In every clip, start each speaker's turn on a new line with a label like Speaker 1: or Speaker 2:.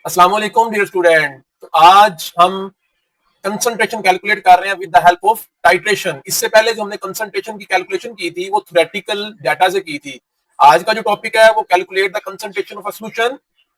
Speaker 1: अस्सलाम वालेकुम dear student. तो आज हम कंसंट्रेशन कैलकुलेट कर रहे हैं with the help of titration. इससे पहले जो हमने कंसंट्रेशन की कैलकुलेशन की थी वो थ्योरेटिकल डाटा से की थी। आज का जो टॉपिक है वो calculate the concentration of a solution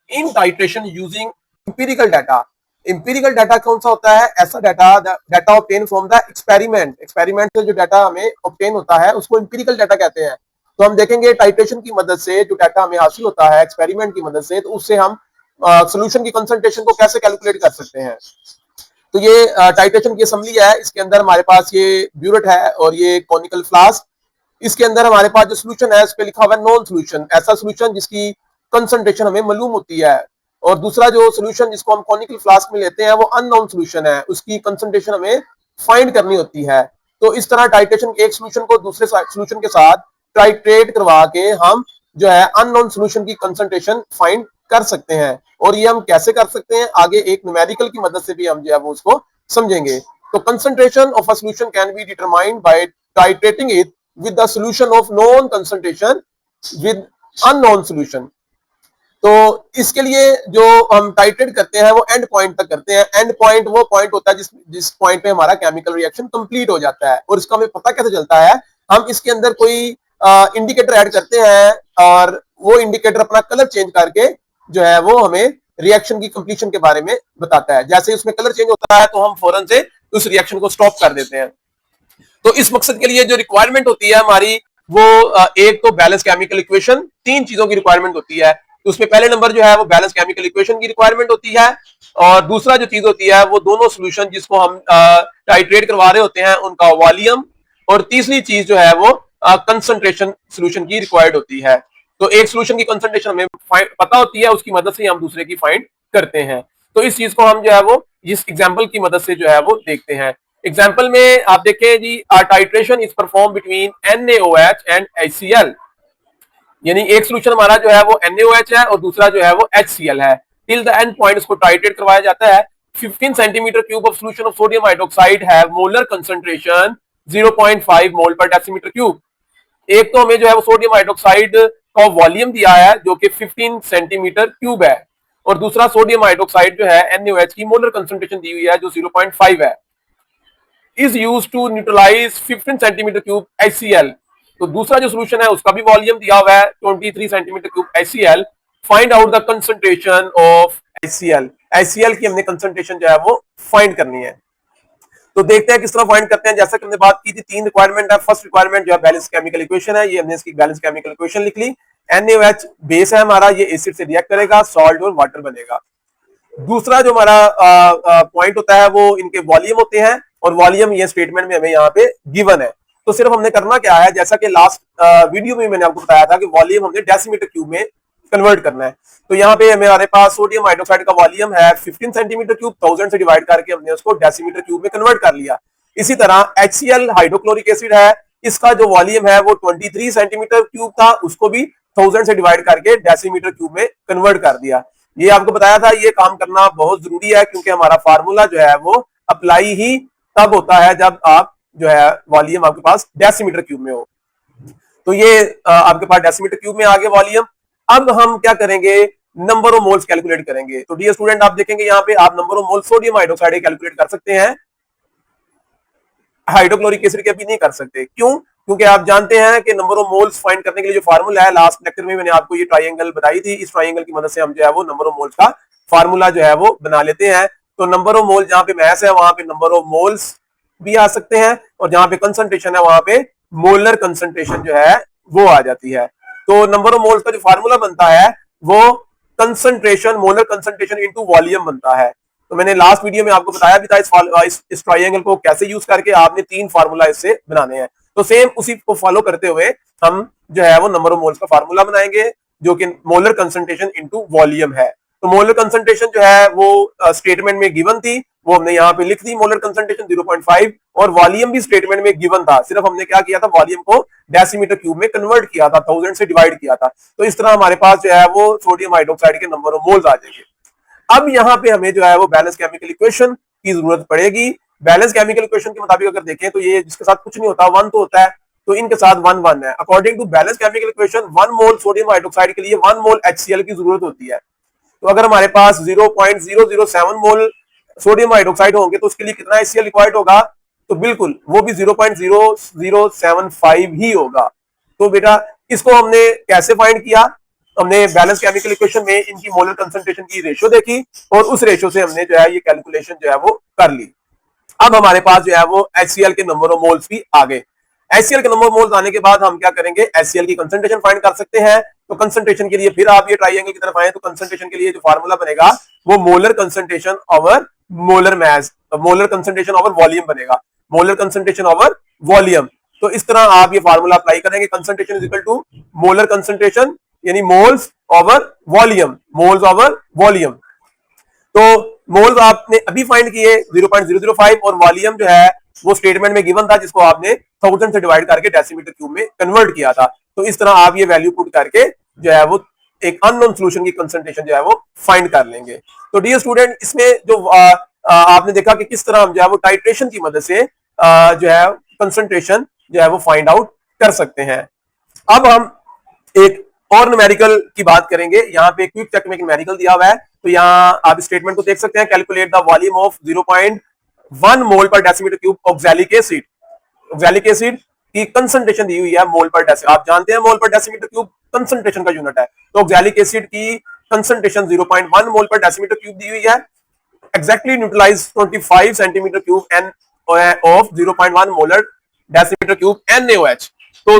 Speaker 1: in titration using empirical data. Empirical data कौन सा होता है? ऐसा data data obtain from the experiment. Experiment से जो डाटा हमें ऑब्टेन होता है उसको इंपीरिकल डाटा कहते हैं। तो हम देखेंगे टाइट्रेशन की मदद से जो डाटा हमें हासिल होता है एक्सपेरिमेंट की मदद से, तो उससे हम सोल्यूशन की कंसंट्रेशन को कैसे कैलकुलेट कर सकते हैं। तो ये टाइट्रेशन की असेंबली है। इसके अंदर हमारे पास ये ब्यूरेट है और ये कॉनिकल फ्लास्क। इसके अंदर हमारे पास जो सोल्यूशन है उस पर लिखा हुआ है नॉन सोल्यूशन, ऐसा सोल्यूशन जिसकी कंसंट्रेशन हमें मालूम होती है। और दूसरा जो सोल्यूशन जिसको हम कॉनिकल फ्लास्क में लेते हैं वो अननोन सोल्यूशन है, उसकी कंसंट्रेशन हमें फाइंड करनी होती है। तो इस तरह टाइट्रेशन एक सोल्यूशन को दूसरे सोल्यूशन के साथ टाइट्रेट करवा के हम जो है अननोन सोल्यूशन की कंसंट्रेशन फाइंड कर सकते हैं। और ये हम कैसे कर सकते हैं आगे एक न्यूमेरिकल की मदद से भी हम जो है वो उसको समझेंगे। तो concentration of a solution can be determined by titrating it with the solution of known concentration with unknown solution। तो इसके लिए जो हम टाइट्रेट करते हैं वो एंड पॉइंट तक करते हैं। एंड पॉइंट वो पॉइंट होता है जिस पॉइंट पे हमारा केमिकल रिएक्शन कंप्लीट हो जाता है। और इसका हमें पता कैसे चलता है? हम इसके अंदर कोई इंडिकेटर ऐड करते हैं और वो इंडिकेटर अपना कलर चेंज करके जो है वो हमें रिएक्शन की कंप्लीशन के बारे में बताता है। जैसे उसमें कलर चेंज होता है तो हम फौरन से उस रिएक्शन को स्टॉप कर देते हैं। तो इस मकसद के लिए जो रिक्वायरमेंट होती है हमारी वो एक तो बैलेंस केमिकल इक्वेशन, तीन चीजों की रिक्वायरमेंट होती है। तो उसमें पहले नंबर जो है वो बैलेंस केमिकल इक्वेशन की रिक्वायरमेंट होती है। और दूसरा जो चीज होती है वो दोनों सोल्यूशन जिसको हम टाइट्रेट करवा रहे होते हैं उनका वॉल्यूम। और तीसरी चीज जो है वो कंसंट्रेशन सोल्यूशन की रिक्वायर्ड होती है। तो एक सोल्यूशन की कंसंट्रेशन हमें पता होती है, उसकी मदद से हम दूसरे की फाइंड करते हैं। तो इस चीज को हम जो है वो इस एग्जाम्पल की मदद से जो है वो देखते हैं। एग्जाम्पल में आप देखें जी, titration is perform between NaOH and HCl। यानी एक सोल्यूशन हमारा जो है वो NaOH है और दूसरा जो है वो HCl है। टिल द एंड पॉइंट इसको टाइट्रेट करवाया जाता है। 15 centimetre cube of solution of sodium hydroxide have molar concentration 0.5 मोल पर डेसीमीटर क्यूब। एक तो हमें जो है वो सोडियम हाइड्रोक्साइड का वॉल्यूम दिया है जो कि 15 सेंटीमीटर क्यूब है। और दूसरा सोडियम हाइड्रोक्साइड जो है NaOH की मोलर कंसंट्रेशन दी हुई है जो 0.5 है। Is used to neutralize 15 centimetre cube HCl। तो दूसरा जो सोल्यूशन है उसका भी वॉल्यूम दिया हुआ है 23 centimetre cube HCl। Find out the concentration of HCl। HCl की हमने कंसंट्रेशन जो है वो फाइंड करनी है। तो देखते हैं किस तरह फाइंड करते हैं। जैसा कि हमने बात की थी, तीन रिक्वायरमेंट है। फर्स्ट रिक्वायरमेंट जो है बैलेंस केमिकल इक्वेशन है, ये हमने इसकी बैलेंस केमिकल इक्वेशन लिख ली। NaOH बेस है हमारा, ये एसिड से रिएक्ट करेगा, सॉल्ट और वाटर बनेगा। दूसरा जो हमारा पॉइंट होता है वो इनके वॉल्यूम होते हैं और वॉल्यूम ये स्टेटमेंट में हमें यहाँ पे गिवन है। तो सिर्फ हमने करना क्या है, जैसा कि लास्ट वीडियो में मैंने आपको बताया था कि वॉल्यूम हमने डेसीमीटर क्यूब में कन्वर्ट करना है। तो यहाँ पे हमारे पास सोडियम हाइड्रोक्साइड का वॉल्यूम है 15 सेंटीमीटर क्यूब, 1000 से डिवाइड करके हमने उसको डेसीमीटर क्यूब में कन्वर्ट कर लिया। इसी तरह HCl हाइड्रोक्लोरिक एसिड है, इसका जो वॉल्यूम है वो 23 सेंटीमीटर क्यूब था, उसको भी 1000 से डिवाइड करके डेसीमीटर क्यूब में कन्वर्ट कर दिया। ये आपको बताया था, ये काम करना बहुत जरूरी है क्योंकि हमारा फार्मूला जो है वो अप्लाई ही तब होता है जब आप जो है वॉल्यूम आपके पास डेसीमीटर क्यूब में हो। तो ये आपके पास डेसीमीटर क्यूब में आ गया वॉल्यूम। अब हम क्या करेंगे, नंबर ऑफ मोल्स कैलकुलेट करेंगे। तो डियर स्टूडेंट आप देखेंगे यहाँ पे आप number of mole sodium hydroxide calculate कर सकते हैं, हाइड्रोक्लोरिक एसिड के भी नहीं कर सकते। क्यों? क्योंकि आप जानते हैं कि नंबर ऑफ मोल्स फाइंड करने के लिए जो फार्मूला है, लास्ट लेक्चर में मैंने आपको ये ट्राइंगल बताई थी, इस ट्राइंगल की मदद से हम जो है वो नंबर ऑफ मोल्स का फार्मूला जो है वो बना लेते हैं। तो नंबर ऑफ मोल जहां पे मैस है वहां पे नंबर ऑफ मोल्स भी आ सकते हैं और जहां पे कंसंट्रेशन है वहां पे मोलर कंसंट्रेशन जो है वो आ जाती है। तो नंबर ऑफ मोल्स का जो फार्मूला बनता है वो concentration molar concentration into volume बनता है। तो मैंने लास्ट वीडियो में आपको बताया भी था इस ट्राइंगल को कैसे यूज करके आपने तीन फार्मूला इससे बनाने हैं। तो सेम उसी को फॉलो करते हुए हम जो है वो नंबर ऑफ मोल्स का फार्मूला बनाएंगे जो कि मोलर कंसंट्रेशन इनटू वॉल्यूम है। तो मोलर कंसंट्रेशन जो है वो स्टेटमेंट में गिवन थी, वो हमने यहाँ पे लिख दी मोलर कंसंट्रेशन 0.5 और वॉल्यूम भी स्टेटमेंट में गिवन था। सिर्फ हमने क्या किया था, वॉल्यूम को डेसीमीटर क्यूब में कन्वर्ट किया था, 1000 से डिवाइड किया था। तो इस तरह हमारे पास जो है वो सोडियम हाइड्रोक्साइड के नंबर ऑफ मोल्स आ जाएंगे। अब यहाँ पे हमें जो है वो बैलेंस केमिकल इक्वेशन की जरूरत पड़ेगी। बैलेंस केमिकल इक्वेशन के मुताबिक अगर देखें तो ये जिसके साथ कुछ नहीं होता, वन तो होता है, तो इनके साथ 1 1 है। According to balance chemical equation 1 mole sodium hydroxide के लिए 1 मोल HCl की जरूरत होती है। तो अगर हमारे पास 0.007 मोल सोडियम हाइड्रोक्साइड होंगे तो उसके लिए कितना HCl रिक्वायर्ड होगा, तो बिल्कुल वो भी 0.0075 ही होगा। तो बेटा इसको हमने कैसे फाइंड किया, हमने बैलेंस केमिकल इक्वेशन में इनकी मोलर कंसंट्रेशन की रेशियो देखी और उस रेशियो से हमने जो है ये कैलकुलेशन जो है वो कर ली। अब हमारे पास जो है वो HCl के नंबर ऑफ मोल्स भी आ गए। HCl के नंबर ऑफ मोल्स आने के बाद हम क्या करेंगे, HCl की कंसंट्रेशन फाइंड कर सकते हैं। तो कंसंट्रेशन के लिए फिर आप ये ट्रायंगल की तरफ आए तो कंसंट्रेशन के लिए जो फार्मूला बनेगा वो molar concentration over molar mass, molar concentration over volume बनेगा, मोलर कंसंट्रेशन ओवर वॉल्यूम। तो इस तरह आप ये फार्मूला अप्लाई करेंगे, concentration is equal to molar concentration यानी moles over volume, moles over volume. तो मोल्स आपने अभी फाइंड किए 0.005 और वॉल्यूम जो है वो स्टेटमेंट में गिवन था जिसको आपने 1000 से डिवाइड करके डेसीमीटर क्यूब में कन्वर्ट किया था। तो इस तरह आप ये वैल्यू पुट करके जो है वो एक अननोन सॉल्यूशन की कंसंट्रेशन जो है वो फाइंड कर लेंगे। तो डियर स्टूडेंट, इसमें जो आपने देखा कि किस तरह हम जो है वो टाइट्रेशन की मदद से जो है कंसंट्रेशन जो है वो फाइंड आउट कर सकते हैं। अब हम एक और न्यूमेरिकल की बात करेंगे। यहाँ पे क्विक चेक में एक न्यूमेरिकल दिया हुआ है, तो यहाँ आप स्टेटमेंट को देख सकते हैं, calculate the volume of 0.1 mole पर decimetre cube oxalic acid. Oxalic acid की कंसंट्रेशन दी हुई है मोल पर डेसीमीटर, आप जानते हैं मोल पर डेसीमीटर क्यूब कंसंट्रेशन का यूनिट है। तो ऑक्सैलिक एसिड की कंसंट्रेशन 0.1 मोल पर डेसीमीटर क्यूब दी हुई है। Exactly neutralize 25 centimetre cube an of 0.1 molar decimetre cube NaOH। तो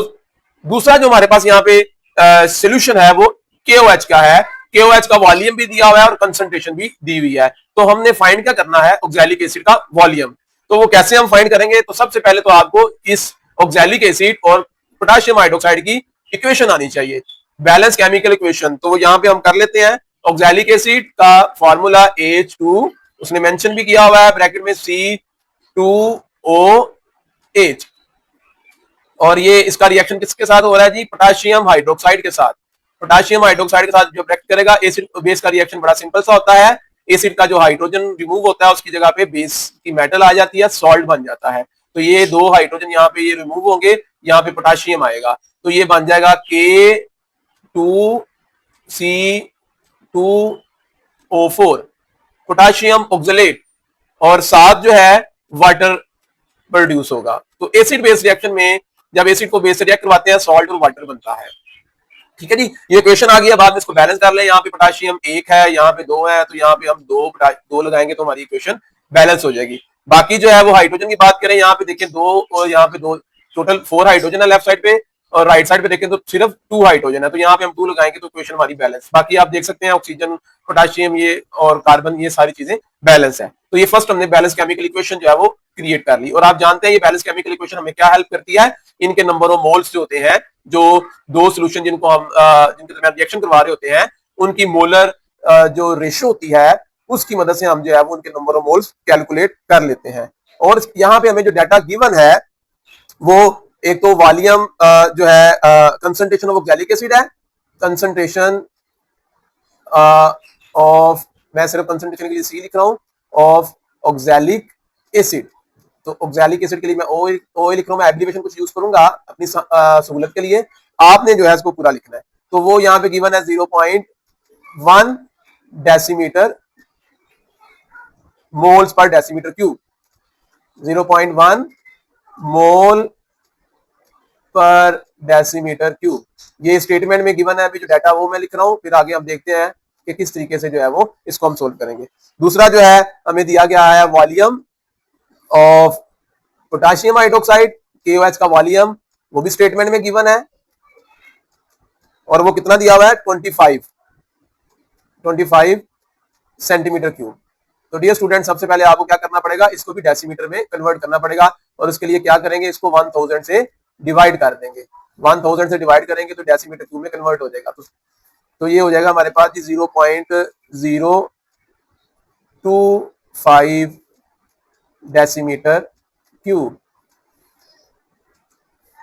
Speaker 1: दूसरा जो हमारे पास यहाँ पे सोल्यूशन है वो KOH का है। KOH का वॉल्यूम भी दिया हुआ है और कंसंट्रेशन भी दी हुई है। तो हमने फाइंड क्या करना है, ऑक्सैलिक एसिड का वॉल्यूम। तो वो कैसे हम फाइंड करेंगे, तो सबसे पहले तो आपको इस ऑक्सैलिक एसिड और पोटेशियम हाइड्रोक्साइड की इक्वेशन आनी चाहिए, बैलेंस केमिकल इक्वेशन। तो यहाँ पे हम कर लेते हैं। ऑक्सैलिक एसिड का फॉर्मूला H2, उसने मेंशन भी किया हुआ है ब्रैकेट में C2OH, और ये इसका रिएक्शन किसके साथ हो रहा है जी, पोटेशियम हाइड्रोक्साइड के साथ। पोटेशियम हाइड्रोक्साइड के साथ जो रिएक्ट करेगा, एसिड बेस का रिएक्शन बड़ा सिंपल सा होता है। एसिड का जो हाइड्रोजन रिमूव होता है उसकी जगह पे बेस की मेटल आ जाती है, सॉल्ट बन जाता है। तो ये दो हाइड्रोजन यहाँ पे ये रिमूव होंगे, यहाँ पे पोटेशियम आएगा, तो ये बन जाएगा K2C2O4 पोटेशियम ऑक्सलेट, और साथ जो है वाटर प्रोड्यूस होगा। तो एसिड बेस रिएक्शन में जब एसिड को बेस से रिएक्ट करवाते हैं सॉल्ट और वाटर बनता है। ठीक है जी, ये इक्वेशन आ गया। बाद में इसको बैलेंस कर लें, यहाँ पे पोटेशियम 1 है, यहाँ पे 2 है, तो यहाँ पे हम दो लगाएंगे तो हमारी इक्वेशन बैलेंस हो जाएगी। बाकी जो है वो हाइड्रोजन की बात करें, यहाँ पे देखिए 2 और यहाँ पे 2, टोटल 4 हाइड्रोजन है लेफ्ट साइड पे, और राइट साइड पे देखें तो सिर्फ 2 हाइड्रोजन है, तो यहाँ पे हम 2 लगाएंगे तो इक्वेशन हमारी बैलेंस। बाकी आप देख सकते हैं ऑक्सीजन, पोटेशियम ये और कार्बन, ये सारी चीजें बैलेंस है। तो ये फर्स्ट हमने बैलेंस केमिकल इक्वेशन जो है वो क्रिएट कर ली। और आप जानते हैं ये बैलेंस केमिकल इक्वेशन हमें क्या हेल्प करती है, इनके नंबर ऑफ मोल्स जो होते हैं, जो दो सोल्यूशन जिनको हम जिनके दरमियान रिएक्शन करवा रहे होते हैं, उनकी मोलर जो रेशियो होती है उसकी मदद से हम जो है वो उनके नंबर ऑफ मोल्स कैलकुलेट कर लेते हैं। और यहाँ पे हमें जो डाटा गिवन है वो एक तो वॉल्यूम जो है कंसंट्रेशन ऑफ ऑक्सैलिक एसिड है, कंसंट्रेशन ऑफ, मैं सिर्फ कंसंट्रेशन के लिए सी लिख रहा हूं, ऑफ ऑक्सैलिक एसिड। तो ऑक्सैलिक एसिड के लिए मैं ओ लिख रहा हूं, मैं एब्रिविएशन कुछ यूज करूंगा अपनी सहूलत के लिए, आपने जो है इसको पूरा लिखना है। तो वो यहाँ पे गिवन है 0.1 decimetre moles per decimetre cube, 0.1 mole पर डेसीमीटर क्यूब। ये स्टेटमेंट में गिवन है, अभी जो डाटा वो मैं लिख रहा हूं, फिर आगे हम देखते हैं कि किस तरीके से जो है वो इसको हम सोल्व करेंगे। दूसरा जो है हमें दिया गया है volume of potassium hydroxide, KOH का वॉल्यूम, वो भी स्टेटमेंट में गिवन है, और वो कितना दिया हुआ है 25 सेंटीमीटर क्यूब। तो डियर स्टूडेंट, सबसे पहले आपको क्या करना पड़ेगा, इसको भी डेसीमीटर में कन्वर्ट करना पड़ेगा, और उसके लिए क्या करेंगे, इसको 1000 से डिवाइड कर देंगे। 1000 से डिवाइड करेंगे तो डेसीमीटर क्यूब में कन्वर्ट हो जाएगा। तो ये हो जाएगा हमारे पास 0.025 डेसीमीटर क्यूब।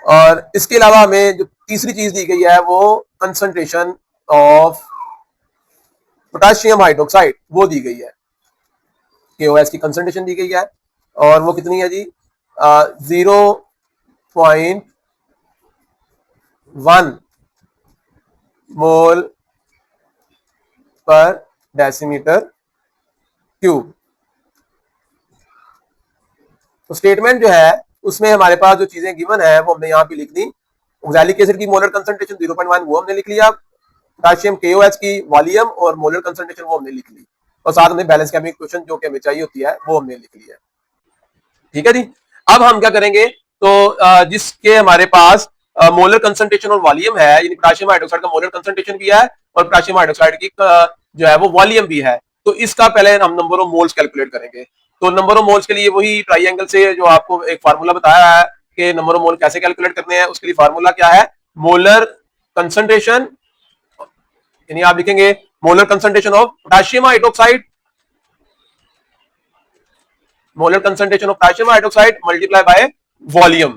Speaker 1: और इसके अलावा हमें जो तीसरी चीज दी गई है वो कंसंट्रेशन ऑफ पोटेशियम हाइड्रोक्साइड वो दी गई है, KOH की कंसंट्रेशन दी गई है, और वो कितनी है जी 0.1 मोल पर डेसीमीटर क्यूब। तो स्टेटमेंट जो है उसमें हमारे पास जो चीजें गिवन है वो हमने यहाँ पे लिख दी। ऑक्सैलिक एसिड की मोलर कंसंट्रेशन 0.1 वो हमने लिख लिया, पोटेशियम KOH की वॉल्यूम और मोलर कंसंट्रेशन वो हमने लिख ली, और साथ में बैलेंस केमिकल इक्वेशन जो कि हमें चाहिए होती है वो हमने लिख लिया। ठीक है जी। अब हम क्या करेंगे, तो जिसके हमारे पास मोलर कंसंट्रेशन और वॉल्यूम है, यानी पोटेशियम हाइड्रोक्साइड का मोलर कंसंट्रेशन भी है और पोटेशियम हाइड्रोक्साइड की जो है वो वॉल्यूम भी है, तो इसका पहले हम नंबर ऑफ मोल्स कैलकुलेट करेंगे। तो नंबर ऑफ मोल्स के लिए वही ट्राइंगल से जो आपको एक फार्मूला बताया है कि नंबर ऑफ मोल कैसे कैलकुलेट करने हैं, उसके लिए फार्मूला क्या है, मोलर कंसंट्रेशन, यानी आप लिखेंगे molar concentration of potassium hydroxide, molar concentration of potassium hydroxide multiply by volume.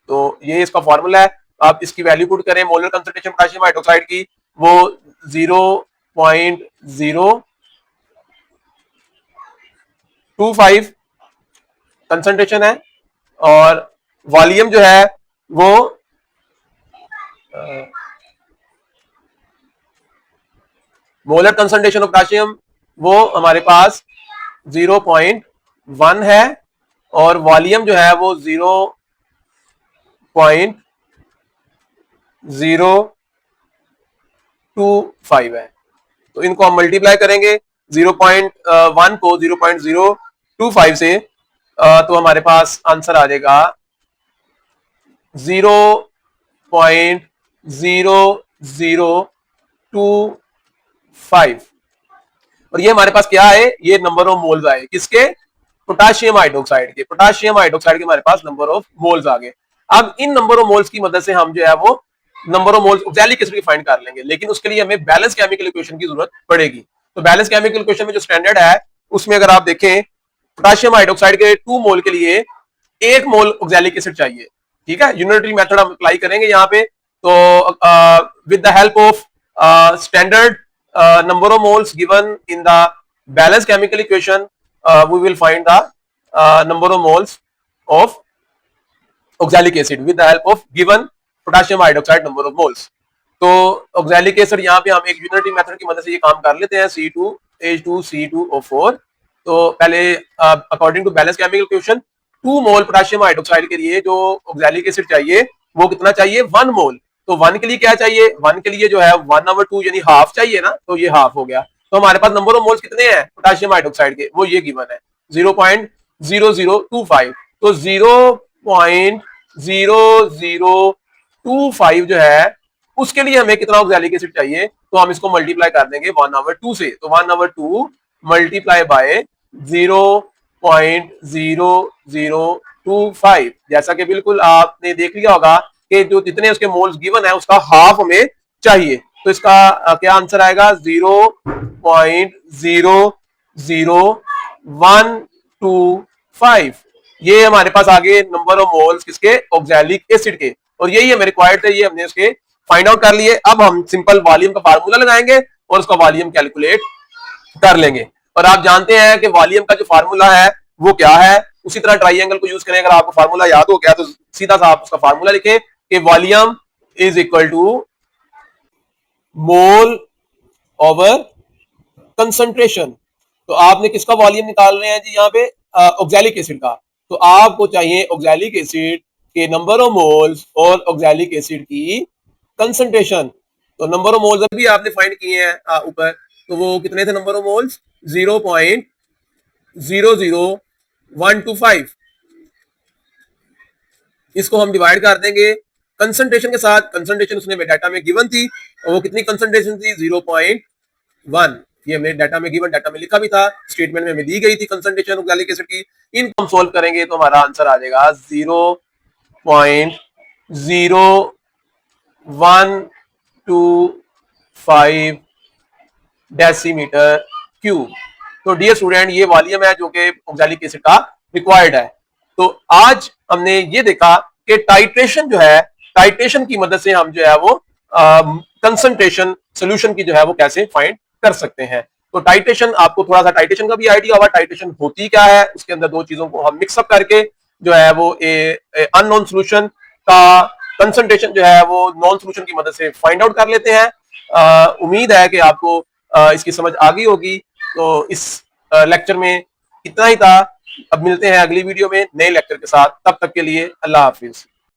Speaker 1: तो ये इसका फार्मूला है। आप इसकी वैल्यू पुट करें मोलर कंसंट्रेशन पोटेशियम हाइड्रोक्साइड की, वो 0.025 कंसंट्रेशन है, और वॉल्यूम जो है वो मोलर कंसंट्रेशन ऑफ पोटेशियम वो हमारे पास 0.1 है, और वॉल्यूम जो है वो 0.025 है। तो इनको हम मल्टीप्लाई करेंगे 0.1 को 0.025 से, तो हमारे पास आंसर आ जाएगा 0.0025, और ये हमारे पास क्या है, ये नंबर ऑफ मोल्स आए किसके, पोटेशियम हाइड्रोक्साइड के। पोटेशियम हाइड्रोक्साइड के हमारे पास नंबर ऑफ मोल्स आ गए। अब इन नंबर ऑफ मोल्स की मदद से हम जो है वो number of moles oxalic acid की फाइंड कर लेंगे, लेकिन उसके लिए हमें बैलेंस केमिकल इक्वेशन की जरूरत पड़ेगी। तो बैलेंस केमिकल इक्वेशन में जो स्टैंडर्ड है उसमें अगर आप देखें, पोटेशियम हाइड्रोक्साइड के 2 मोल के लिए 1 मोल ऑक्सैलिक एसिड चाहिए। ठीक है, यूनिटरी मेथड हम अप्लाई करेंगे यहाँ पे। तो with the help of standard number of moles given in the balanced chemical equation, we will find the number of moles of oxalic acid with the help of given potassium hydroxide number of moles. तो oxalic acid यहाँ पे हम एक unitary method की मदद से ये काम कर लेते हैं, C2H2CO4। तो पहले according to balance chemical equation 2 mole potassium hydroxide के लिए जो oxalic acid चाहिए वो कितना चाहिए, 1 मोल। तो 1 के लिए क्या चाहिए, 1 के लिए जो है 1/2 यानी हाफ चाहिए ना, तो ये हाफ हो गया। तो हमारे पास नंबर ऑफ मोल्स कितने हैं पोटेशियम हाइड्रोक्साइड के, वो ये गिवन है 0.0025। तो 0.0025 जो है उसके लिए हमें कितना ऑक्सैलिक एसिड चाहिए, तो हम इसको मल्टीप्लाई कर देंगे 1/2 से। तो 1/2 मल्टीप्लाई बाय 0.0025, जैसा कि बिल्कुल आपने देख लिया होगा कि जो जितने उसके मोल्स गिवन है उसका हाफ हमें चाहिए। तो इसका क्या आंसर आएगा, 0.00125। ये हमारे पास आगे नंबर ऑफ मोल्स किसके, ऑक्सैलिक एसिड के, और यही हमें रिक्वायर्ड थे, ये हमने उसके फाइंड आउट कर लिए। अब हम सिंपल वॉल्यूम का फार्मूला लगाएंगे और उसका वॉल्यूम कैलकुलेट कर लेंगे। और आप जानते हैं कि वॉल्यूम का जो फार्मूला है वो क्या है, उसी तरह ट्राइंगल को यूज करें। अगर आपको फार्मूला याद हो गया तो सीधा सा आप उसका फार्मूला लिखें कि volume is equal to mole over concentration. तो आपने किसका वॉल्यूम निकाल रहे हैं जी, यहाँ पे ऑक्सैलिक एसिड का। तो आपको चाहिए ऑक्सैलिक एसिड के नंबर ऑफ मोल्स और ऑक्सैलिक एसिड की कंसंट्रेशन। तो नंबर ऑफ मोल्स अभी आपने फाइंड किए हैं ऊपर, तो वो कितने थे नंबर ऑफ मोल्स, 0.00125। इसको हम डिवाइड कर देंगे कंसंट्रेशन के साथ। कंसंट्रेशन उसने डाटा में गिवन थी, और वो कितनी कंसंट्रेशन थी, 0.1। ये हमने डाटा में गिवन, डाटा में लिखा भी था, स्टेटमेंट में हमें दी गई थी कंसंट्रेशन ऑक्सैलिक एसिड की। इनको हम सोल्व करेंगे तो हमारा आंसर आ जाएगा 0.0125 डेसीमीटर क्यूब। तो डियर स्टूडेंट, ये वॉल्यूम है जो कि ऑक्सैलिक एसिड का रिक्वायर्ड है। तो आज हमने ये देखा कि टाइट्रेशन जो है, टाइट्रेशन की मदद से हम जो है वो कंसंट्रेशन सॉल्यूशन की जो है वो कैसे फाइंड कर सकते हैं। तो टाइट्रेशन, आपको थोड़ा सा टाइट्रेशन का भी आइडिया होगा, टाइट्रेशन होती क्या है। उसके अंदर 2 चीजों को हम मिक्सअप करके जो है वो अननोन सॉल्यूशन का कंसंट्रेशन जो है वो नॉन सॉल्यूशन की मदद से फाइंड आउट कर लेते हैं। उम्मीद है कि आपको इसकी समझ आ गई होगी। तो इस लेक्चर में इतना ही था। अब मिलते हैं अगली वीडियो में नए लेक्चर के साथ, तब तक के लिए अल्लाह हाफिज।